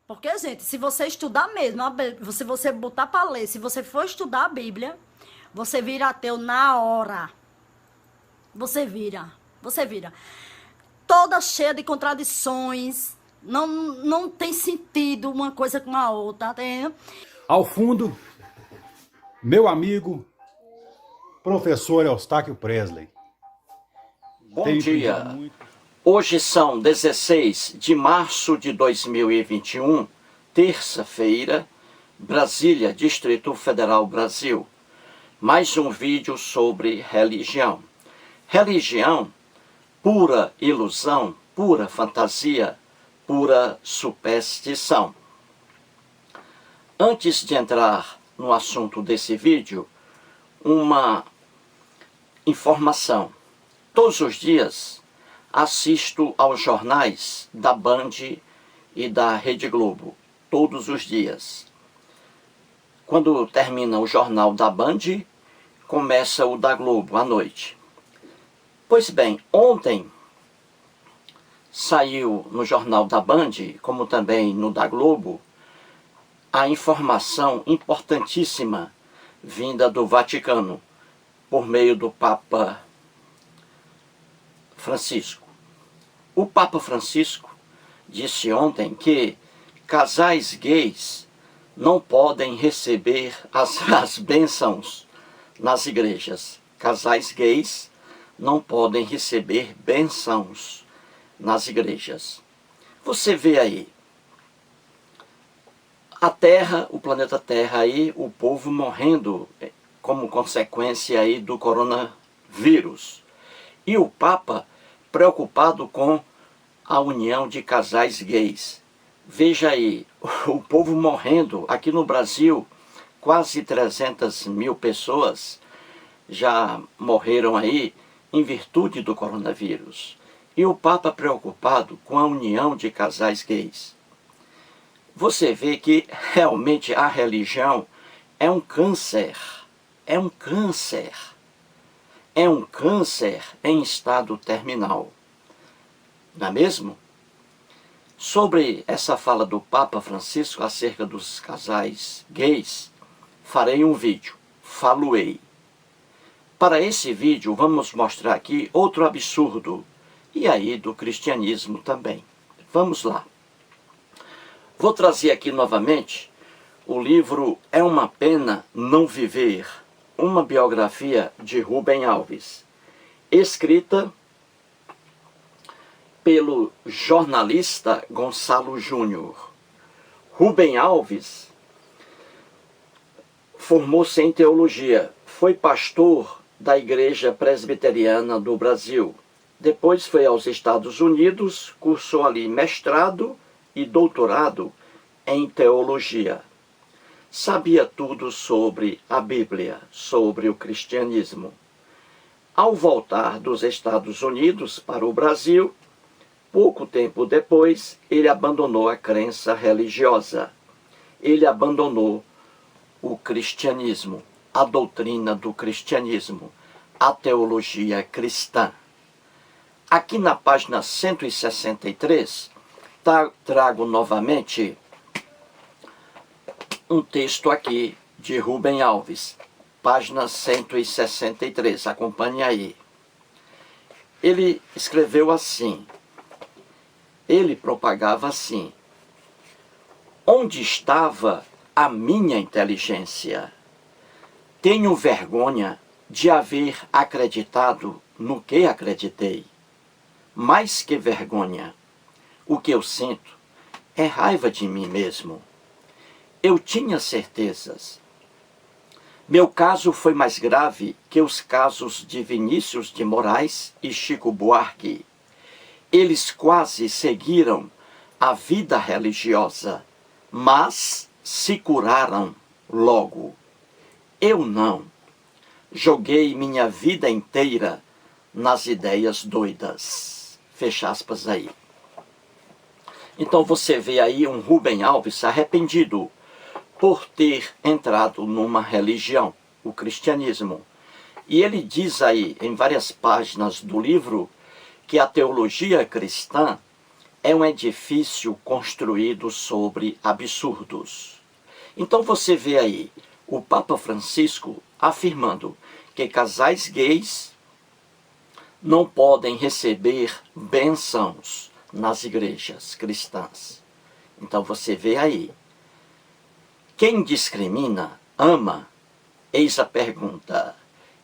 Porque, gente, se você estudar mesmo, se você botar para ler, se você for estudar a Bíblia, você vira ateu na hora. Você vira. Você vira. Toda cheia de contradições. Não tem sentido uma coisa com a outra, tá entendendo? Ao fundo, meu amigo, professor Eustáquio Presley. Bom Tenho dia. aprendido muito. Hoje são 16 de março de 2021, terça-feira, Brasília, Distrito Federal, Brasil. Mais um vídeo sobre religião. Religião, pura ilusão, pura fantasia, pura superstição. Antes de entrar no assunto desse vídeo, uma informação. Todos os dias assisto aos jornais da Band e da Rede Globo. Todos os dias. Quando termina o jornal da Band, começa o da Globo à noite. Pois bem, ontem saiu no jornal da Band, como também no da Globo, a informação importantíssima vinda do Vaticano, por meio do Papa Francisco. O Papa Francisco disse ontem que casais gays não podem receber as bênçãos nas igrejas. Casais gays não podem receber bênçãos nas igrejas. Você vê aí, a Terra, o planeta Terra aí, o povo morrendo como consequência aí do coronavírus. E o Papa preocupado com a união de casais gays. Veja aí, o povo morrendo. Aqui no Brasil, quase 300 mil pessoas já morreram aí em virtude do coronavírus. E o Papa preocupado com a união de casais gays. Você vê que realmente a religião é um câncer. É um câncer. É um câncer em estado terminal. Não é mesmo? Sobre essa fala do Papa Francisco acerca dos casais gays, farei um vídeo. Faloei. Para esse vídeo, vamos mostrar aqui outro absurdo. E aí do cristianismo também. Vamos lá. Vou trazer aqui novamente o livro É uma Pena Não Viver, uma biografia de Rubem Alves, escrita pelo jornalista Gonçalo Júnior. Rubem Alves formou-se em teologia, foi pastor da Igreja Presbiteriana do Brasil. Depois foi aos Estados Unidos, cursou ali mestrado e doutorado em teologia. Sabia tudo sobre a Bíblia, sobre o cristianismo. Ao voltar dos Estados Unidos para o Brasil, pouco tempo depois, ele abandonou a crença religiosa. Ele abandonou o cristianismo, a doutrina do cristianismo, a teologia cristã. Aqui na página 163, trago novamente um texto aqui de Rubem Alves, página 163, acompanhe aí. Ele escreveu assim, ele propagava assim: onde estava a minha inteligência? Tenho vergonha de haver acreditado no que acreditei. Mais que vergonha, o que eu sinto é raiva de mim mesmo. Eu tinha certezas. Meu caso foi mais grave que os casos de Vinícius de Moraes e Chico Buarque. Eles quase seguiram a vida religiosa, mas se curaram logo. Eu não. Joguei minha vida inteira nas ideias doidas. Fecha aspas aí. Então você vê aí um Rubem Alves arrependido por ter entrado numa religião, o cristianismo. E ele diz aí, em várias páginas do livro, que a teologia cristã é um edifício construído sobre absurdos. Então você vê aí o Papa Francisco afirmando que casais gays não podem receber bênçãos nas igrejas cristãs. Então você vê aí, quem discrimina, ama? Eis a pergunta.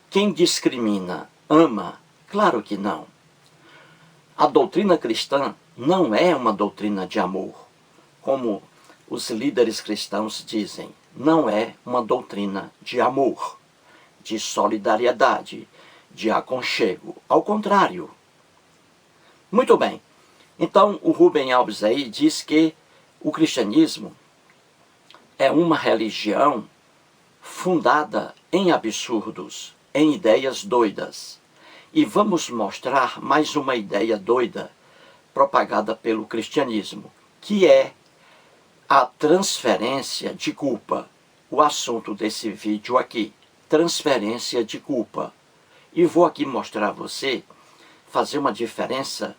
Quem discrimina, ama? Claro que não. A doutrina cristã não é uma doutrina de amor, como os líderes cristãos dizem. Não é uma doutrina de amor, de solidariedade, de aconchego. Ao contrário. Muito bem. Então, o Rubem Alves aí diz que o cristianismo é uma religião fundada em absurdos, em ideias doidas. E vamos mostrar mais uma ideia doida propagada pelo cristianismo, que é a transferência de culpa. O assunto desse vídeo aqui, transferência de culpa. E vou aqui mostrar a você, fazer uma diferença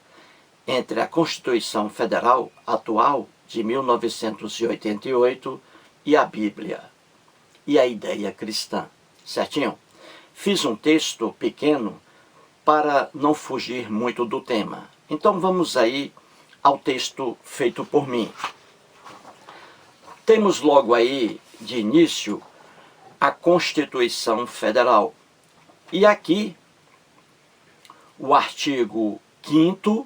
entre a Constituição Federal atual de 1988 e a Bíblia e a ideia cristã, certinho? Fiz um texto pequeno para não fugir muito do tema. Então vamos aí ao texto feito por mim. Temos logo aí, de início, a Constituição Federal. E aqui, o artigo 5º,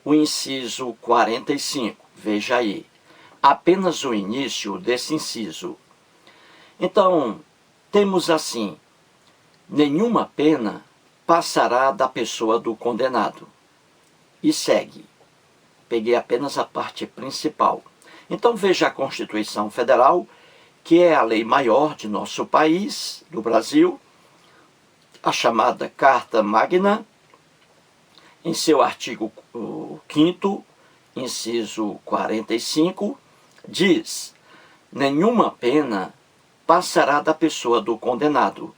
o inciso 45. Veja aí, apenas o início desse inciso. Então, temos assim, nenhuma pena passará da pessoa do condenado. E segue. Peguei apenas a parte principal. Então veja a Constituição Federal, que é a lei maior de nosso país, do Brasil, a chamada Carta Magna, em seu artigo 5º, inciso 45, diz: nenhuma pena passará da pessoa do condenado.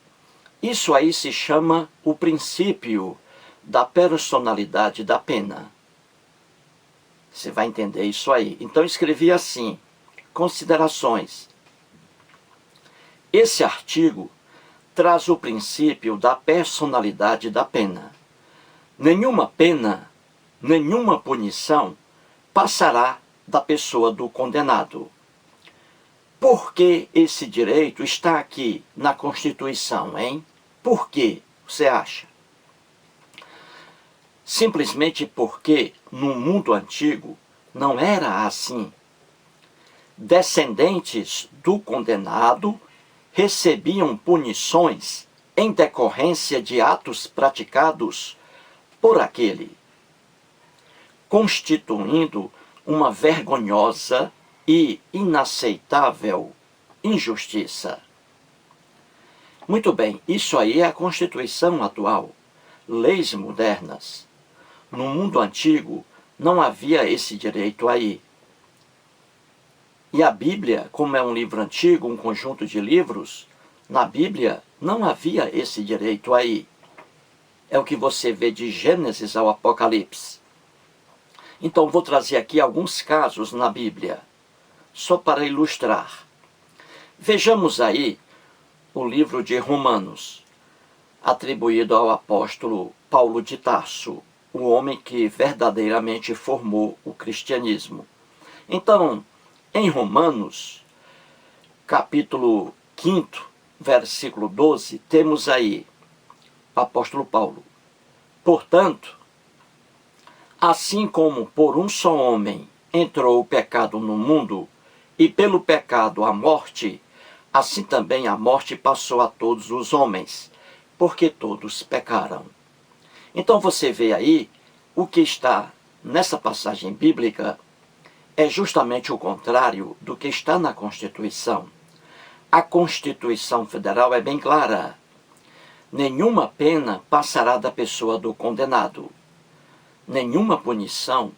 Isso aí se chama o princípio da personalidade da pena. Você vai entender isso aí. Então escrevi assim, considerações. Esse artigo traz o princípio da personalidade da pena. Nenhuma pena, nenhuma punição passará da pessoa do condenado. Por que esse direito está aqui na Constituição, hein? Por quê, você acha? Simplesmente porque no mundo antigo não era assim. Descendentes do condenado recebiam punições em decorrência de atos praticados por aquele, constituindo uma vergonhosa e inaceitável injustiça. Muito bem, isso aí é a Constituição atual, leis modernas. No mundo antigo não havia esse direito aí. E a Bíblia, como é um livro antigo, um conjunto de livros, na Bíblia não havia esse direito aí. É o que você vê de Gênesis ao Apocalipse. Então vou trazer aqui alguns casos na Bíblia, só para ilustrar. Vejamos aí o livro de Romanos, atribuído ao apóstolo Paulo de Tarso, o homem que verdadeiramente formou o cristianismo. Então, em Romanos, capítulo 5º, versículo 12, temos aí o apóstolo Paulo. Portanto, assim como por um só homem entrou o pecado no mundo, e pelo pecado a morte, assim também a morte passou a todos os homens, porque todos pecaram. Então você vê aí, o que está nessa passagem bíblica é justamente o contrário do que está na Constituição. A Constituição Federal é bem clara. Nenhuma pena passará da pessoa do condenado. Nenhuma punição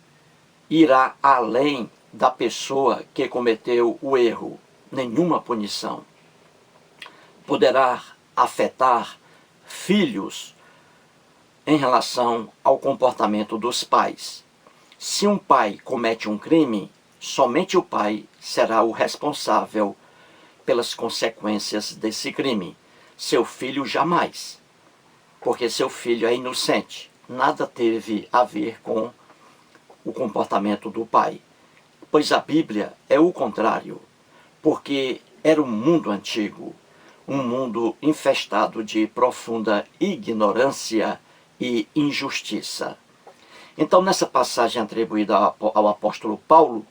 irá além da pessoa que cometeu o erro. Nenhuma punição poderá afetar filhos em relação ao comportamento dos pais. Se um pai comete um crime, somente o pai será o responsável pelas consequências desse crime. Seu filho jamais, porque seu filho é inocente. Nada teve a ver com o comportamento do pai. Pois a Bíblia é o contrário, porque era um mundo antigo, um mundo infestado de profunda ignorância e injustiça. Então, nessa passagem atribuída ao apóstolo Paulo,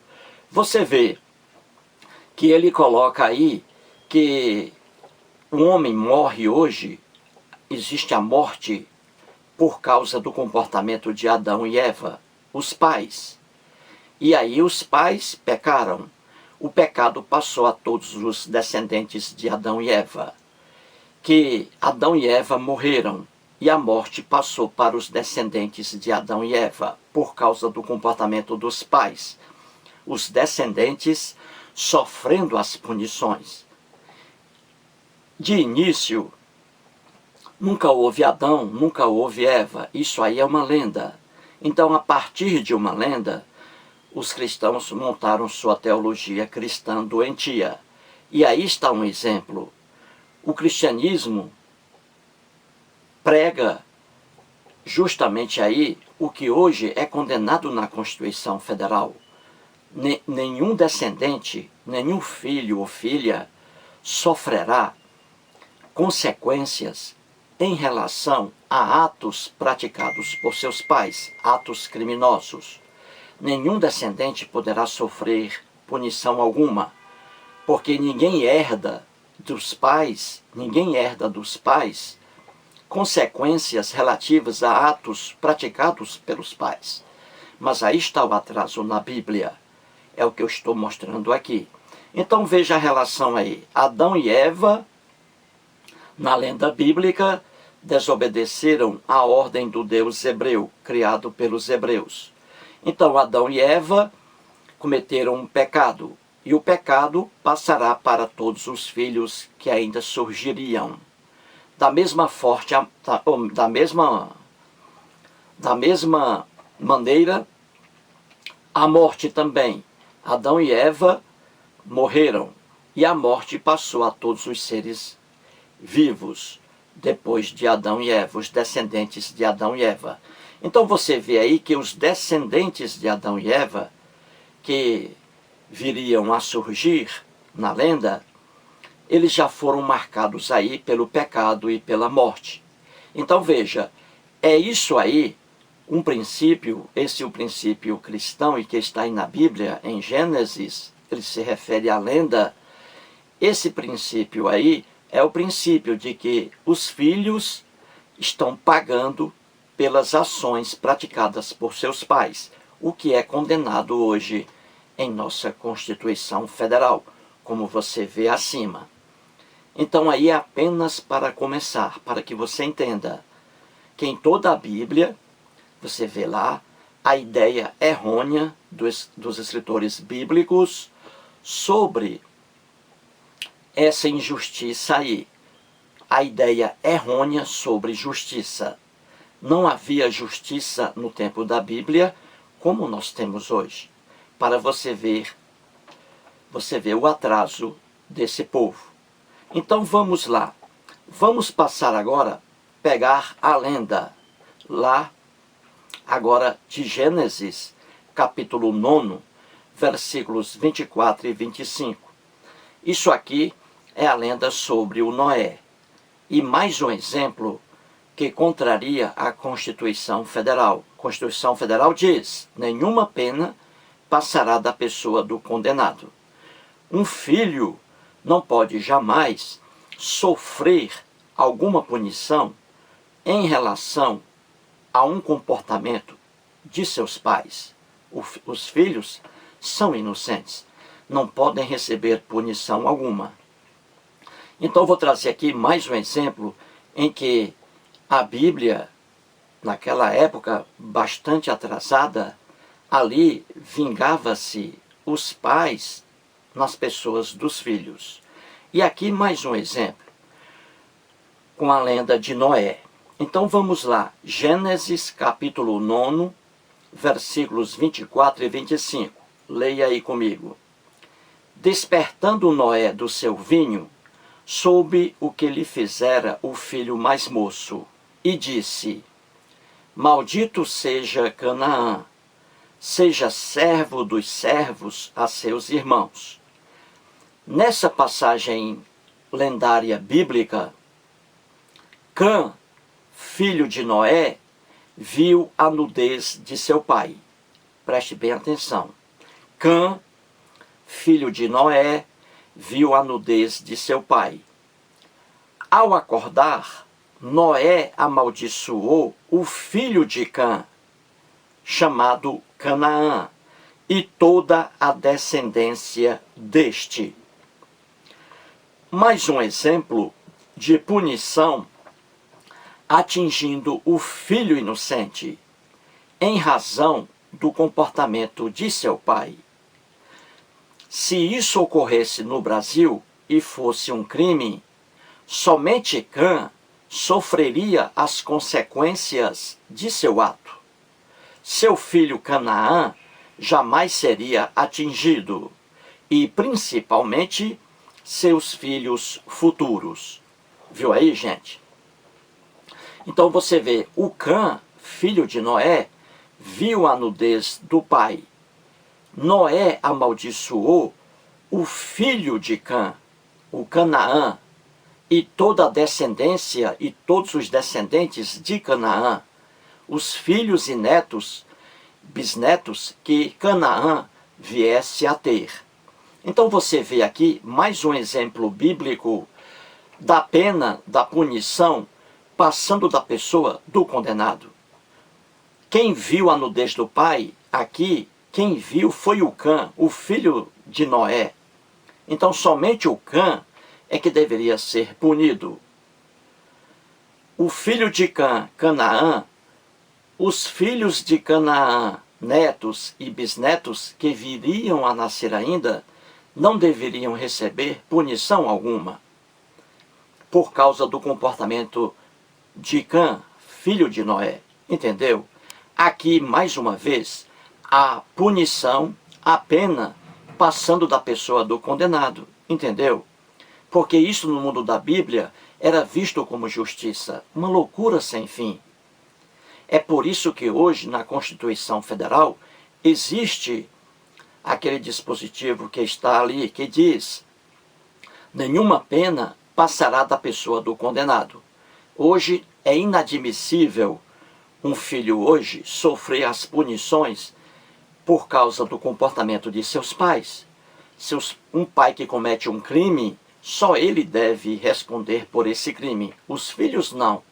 você vê que ele coloca aí que o homem morre hoje, existe a morte por causa do comportamento de Adão e Eva, os pais. E aí os pais pecaram. O pecado passou a todos os descendentes de Adão e Eva. Que Adão e Eva morreram. E a morte passou para os descendentes de Adão e Eva, por causa do comportamento dos pais. Os descendentes sofrendo as punições. De início, nunca houve Adão, nunca houve Eva. Isso aí é uma lenda. Então, a partir de uma lenda, os cristãos montaram sua teologia cristã doentia. E aí está um exemplo. O cristianismo prega justamente aí o que hoje é condenado na Constituição Federal. Nenhum descendente, nenhum filho ou filha sofrerá consequências em relação a atos praticados por seus pais, atos criminosos. Nenhum descendente poderá sofrer punição alguma, porque ninguém herda dos pais consequências relativas a atos praticados pelos pais. Mas aí está o atraso na Bíblia. É o que eu estou mostrando aqui. Então veja a relação aí. Adão e Eva, na lenda bíblica, desobedeceram à ordem do Deus hebreu, criado pelos hebreus. Então Adão e Eva cometeram um pecado. E o pecado passará para todos os filhos que ainda surgiriam. Da mesma maneira, a morte também. Adão e Eva morreram e a morte passou a todos os seres vivos depois de Adão e Eva, os descendentes de Adão e Eva. Então você vê aí que os descendentes de Adão e Eva, que viriam a surgir na lenda, eles já foram marcados aí pelo pecado e pela morte. Então veja, é isso aí, um princípio, esse é o princípio cristão e que está aí na Bíblia, em Gênesis, ele se refere à lenda. Esse princípio aí é o princípio de que os filhos estão pagando pelas ações praticadas por seus pais, o que é condenado hoje em nossa Constituição Federal, como você vê acima. Então aí é apenas para começar, para que você entenda que em toda a Bíblia, você vê lá a ideia errônea dos escritores bíblicos sobre essa injustiça aí. A ideia errônea sobre justiça. Não havia justiça no tempo da Bíblia como nós temos hoje. Para você ver o atraso desse povo. Então vamos lá. Vamos passar agora, pegar a lenda lá, agora de Gênesis, capítulo 9, versículos 24 e 25. Isso aqui é a lenda sobre o Noé. E mais um exemplo que contraria a Constituição Federal. A Constituição Federal diz: nenhuma pena passará da pessoa do condenado. Um filho não pode jamais sofrer alguma punição em relação a um comportamento de seus pais. Os filhos são inocentes, não podem receber punição alguma. Então vou trazer aqui mais um exemplo em que a Bíblia, naquela época bastante atrasada, ali vingava-se os pais nas pessoas dos filhos. E aqui mais um exemplo, com a lenda de Noé. Então vamos lá, Gênesis capítulo 9, versículos 24 e 25. Leia aí comigo. Despertando Noé do seu vinho, soube o que lhe fizera o filho mais moço, e disse: Maldito seja Canaã, seja servo dos servos a seus irmãos. Nessa passagem lendária bíblica, Cã, filho de Noé, viu a nudez de seu pai. Preste bem atenção. Cã, filho de Noé, viu a nudez de seu pai. Ao acordar, Noé amaldiçoou o filho de Cã, chamado Canaã, e toda a descendência deste. Mais um exemplo de punição atingindo o filho inocente, em razão do comportamento de seu pai. Se isso ocorresse no Brasil e fosse um crime, somente Cã sofreria as consequências de seu ato. Seu filho Canaã jamais seria atingido, e principalmente seus filhos futuros. Viu aí, gente? Então você vê, o Cã, filho de Noé, viu a nudez do pai. Noé amaldiçoou o filho de Cã, o Canaã, e toda a descendência e todos os descendentes de Canaã, os filhos e netos, bisnetos que Canaã viesse a ter. Então você vê aqui mais um exemplo bíblico da pena, da punição, passando da pessoa do condenado. Quem viu a nudez do pai, aqui, quem viu foi o Cã, o filho de Noé. Então somente o Cã é que deveria ser punido. O filho de Cã, Canaã, os filhos de Canaã, netos e bisnetos que viriam a nascer ainda, não deveriam receber punição alguma, por causa do comportamento de Cã, filho de Noé. Entendeu? Aqui, mais uma vez, a punição, a pena, passando da pessoa do condenado. Entendeu? Porque isso no mundo da Bíblia era visto como justiça, uma loucura sem fim. É por isso que hoje, na Constituição Federal, existe aquele dispositivo que está ali, que diz: nenhuma pena passará da pessoa do condenado. Hoje é inadmissível um filho hoje sofrer as punições por causa do comportamento de seus pais. Um pai que comete um crime, só ele deve responder por esse crime. Os filhos não.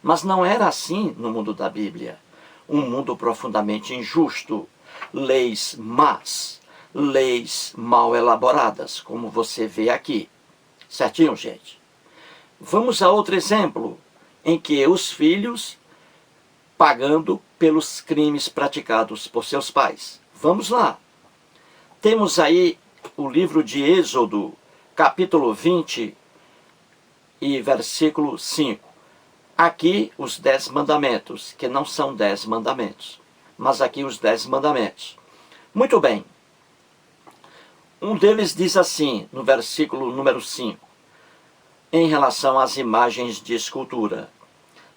Mas não era assim no mundo da Bíblia. Um mundo profundamente injusto. Leis más, leis mal elaboradas, como você vê aqui. Certinho, gente? Vamos a outro exemplo, em que os filhos pagando pelos crimes praticados por seus pais. Vamos lá. Temos aí o livro de Êxodo, capítulo 20 e versículo 5. Aqui os 10 mandamentos, que não são 10 mandamentos, mas aqui os 10 mandamentos. Muito bem. Um deles diz assim, no versículo número 5, em relação às imagens de escultura: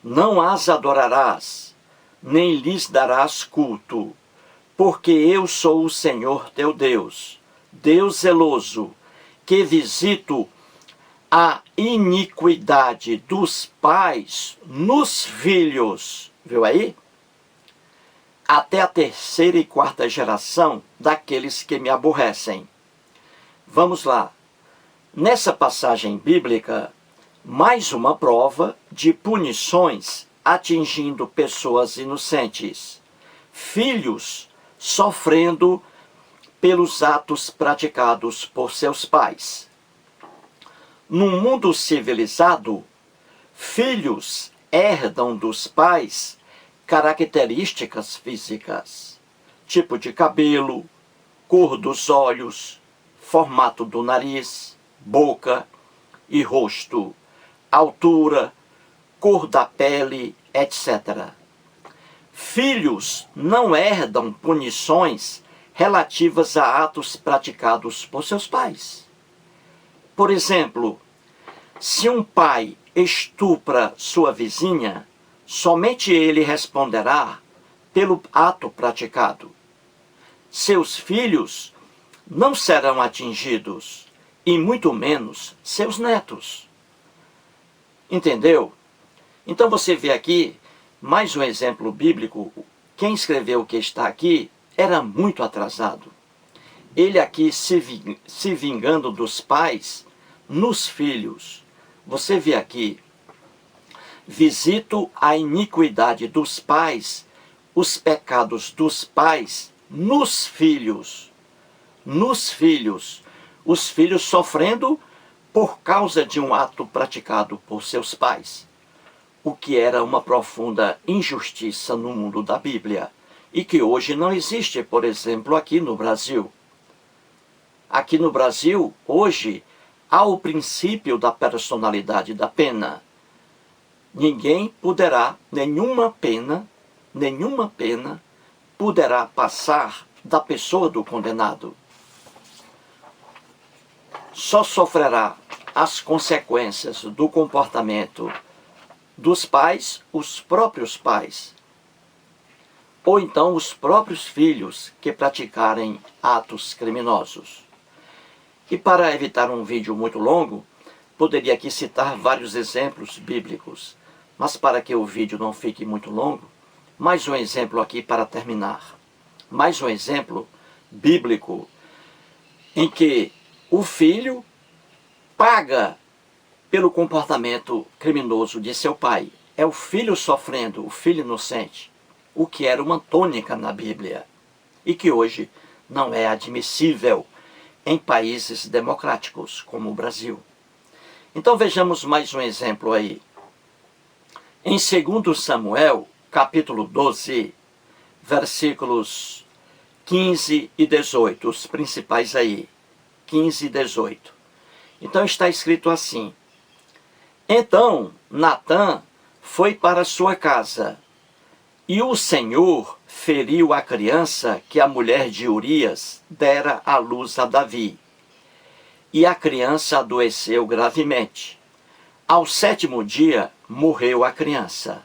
não as adorarás, nem lhes darás culto, porque eu sou o Senhor teu Deus, Deus zeloso, que visito a iniquidade dos pais nos filhos. Viu aí? Até a 3ª e 4ª geração daqueles que me aborrecem. Vamos lá. Nessa passagem bíblica, mais uma prova de punições atingindo pessoas inocentes. Filhos sofrendo pelos atos praticados por seus pais. Num mundo civilizado, filhos herdam dos pais características físicas, tipo de cabelo, cor dos olhos, formato do nariz, boca e rosto, altura, cor da pele, etc. filhos não herdam punições relativas a atos praticados por seus pais. Por exemplo, se um pai estupra sua vizinha, somente ele responderá pelo ato praticado. Seus filhos não serão atingidos, e muito menos seus netos. Entendeu? Então você vê aqui mais um exemplo bíblico. Quem escreveu o que está aqui era muito atrasado. Ele aqui se vingando dos pais nos filhos. Você vê aqui: visito a iniquidade dos pais, os pecados dos pais nos filhos. Nos filhos. Os filhos sofrendo por causa de um ato praticado por seus pais. O que era uma profunda injustiça no mundo da Bíblia. E que hoje não existe, por exemplo, aqui no Brasil. Aqui no Brasil, hoje, há o princípio da personalidade da pena. Ninguém poderá, nenhuma pena poderá passar da pessoa do condenado. Só sofrerá as consequências do comportamento dos pais, os próprios pais. Ou então os próprios filhos que praticarem atos criminosos. E para evitar um vídeo muito longo, poderia aqui citar vários exemplos bíblicos. Mas para que o vídeo não fique muito longo, mais um exemplo aqui para terminar. Mais um exemplo bíblico em que o filho paga pelo comportamento criminoso de seu pai. É o filho sofrendo, o filho inocente. O que era uma tônica na Bíblia. E que hoje não é admissível em países democráticos, como o Brasil. Então vejamos mais um exemplo aí. Em 2 Samuel, capítulo 12, versículos 15 e 18, os principais aí, 15 e 18. Então está escrito assim: então Natã foi para sua casa, e o Senhor feriu a criança que a mulher de Urias dera à luz a Davi. E a criança adoeceu gravemente. Ao 7º dia, morreu a criança.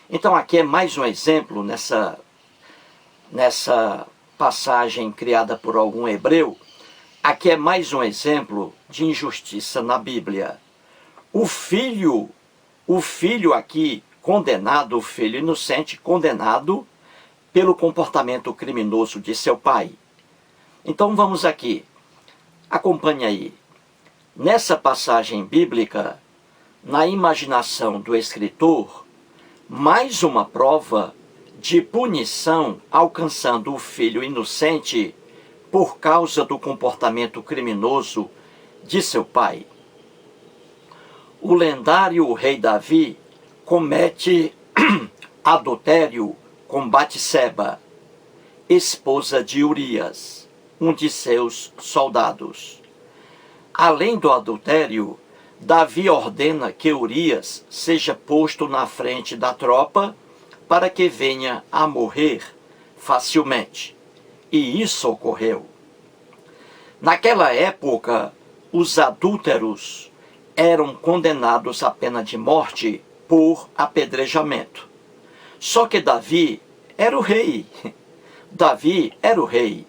Então aqui é mais um exemplo nessa passagem criada por algum hebreu. Aqui é mais um exemplo de injustiça na Bíblia. O filho aqui condenado, o filho inocente condenado pelo comportamento criminoso de seu pai. Então vamos aqui, acompanhe aí. Nessa passagem bíblica, na imaginação do escritor, mais uma prova de punição alcançando o filho inocente por causa do comportamento criminoso de seu pai. O lendário rei Davi comete adultério com Batseba, esposa de Urias, um de seus soldados. Além do adultério, Davi ordena que Urias seja posto na frente da tropa para que venha a morrer facilmente. E isso ocorreu. Naquela época, os adúlteros eram condenados à pena de morte por apedrejamento. Só que Davi era o rei. Davi era o rei.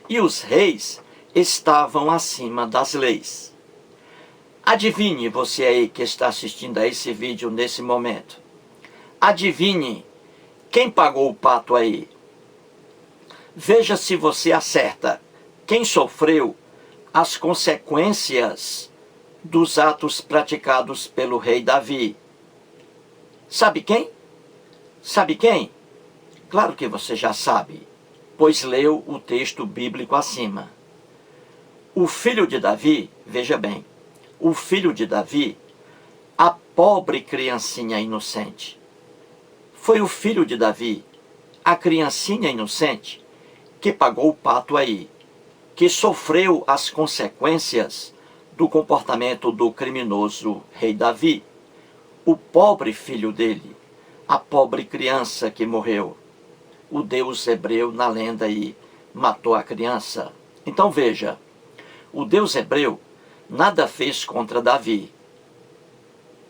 E os reis estavam acima das leis. Adivinhe, você aí que está assistindo a esse vídeo nesse momento. Adivinhe quem pagou o pato aí. Veja se você acerta. Quem sofreu as consequências dos atos praticados pelo rei Davi? Sabe quem? Sabe quem? Claro que você já sabe, pois leu o texto bíblico acima. O filho de Davi, veja bem, o filho de Davi, a pobre criancinha inocente. Foi o filho de Davi, a criancinha inocente, que pagou o pato aí, que sofreu as consequências do comportamento do criminoso rei Davi. O pobre filho dele, a pobre criança que morreu. O Deus hebreu, na lenda aí, matou a criança. Então veja, o Deus hebreu nada fez contra Davi.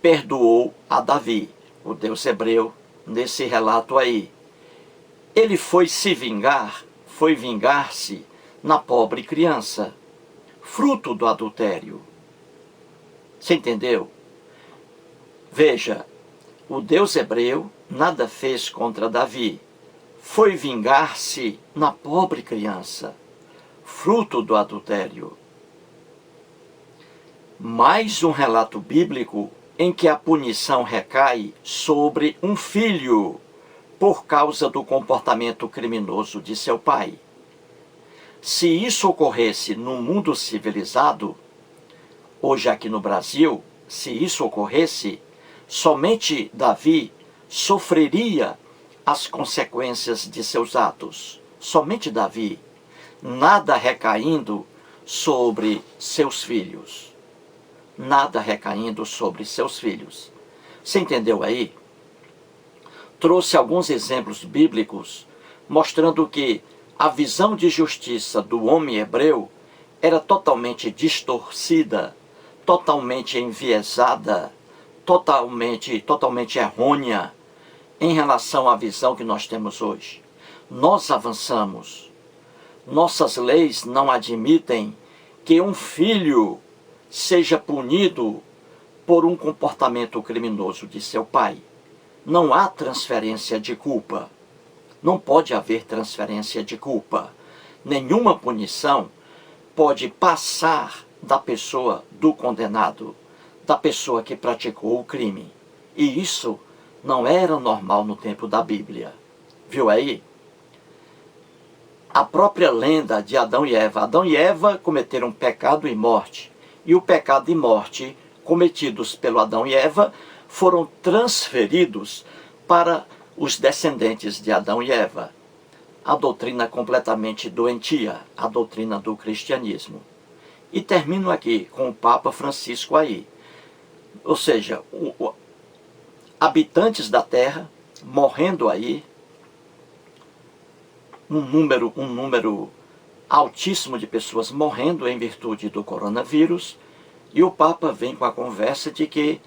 Perdoou a Davi, o Deus hebreu, nesse relato aí. Ele foi se vingar, foi vingar-se na pobre criança, fruto do adultério. Você entendeu? Veja, o Deus hebreu nada fez contra Davi. Foi vingar-se na pobre criança, fruto do adultério. Mais um relato bíblico em que a punição recai sobre um filho por causa do comportamento criminoso de seu pai. Se isso ocorresse no mundo civilizado, hoje aqui no Brasil, se isso ocorresse, somente Davi sofreria as consequências de seus atos. Somente Davi, nada recaindo sobre seus filhos. Nada recaindo sobre seus filhos. Você entendeu aí? Trouxe alguns exemplos bíblicos mostrando que a visão de justiça do homem hebreu era totalmente distorcida, totalmente enviesada, totalmente errônea em relação à visão que nós temos hoje. Nós avançamos. Nossas leis não admitem que um filho seja punido por um comportamento criminoso de seu pai. Não há transferência de culpa. Não pode haver transferência de culpa. Nenhuma punição pode passar da pessoa do condenado, da pessoa que praticou o crime. E isso não era normal no tempo da Bíblia. Viu aí? A própria lenda de Adão e Eva. Adão e Eva cometeram pecado e morte. E o pecado e morte cometidos pelo Adão e Eva foram transferidos para os descendentes de Adão e Eva. A doutrina completamente doentia, a doutrina do cristianismo. E termino aqui com o Papa Francisco aí. Ou seja, habitantes da terra morrendo aí, um número altíssimo de pessoas morrendo em virtude do coronavírus, e o Papa vem com a conversa de que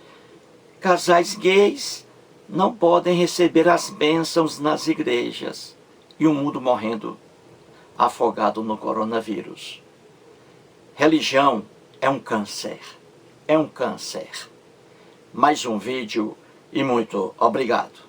casais gays não podem receber as bênçãos nas igrejas, e o mundo morrendo afogado no coronavírus. Religião é um câncer, é um câncer. Mais um vídeo e muito obrigado.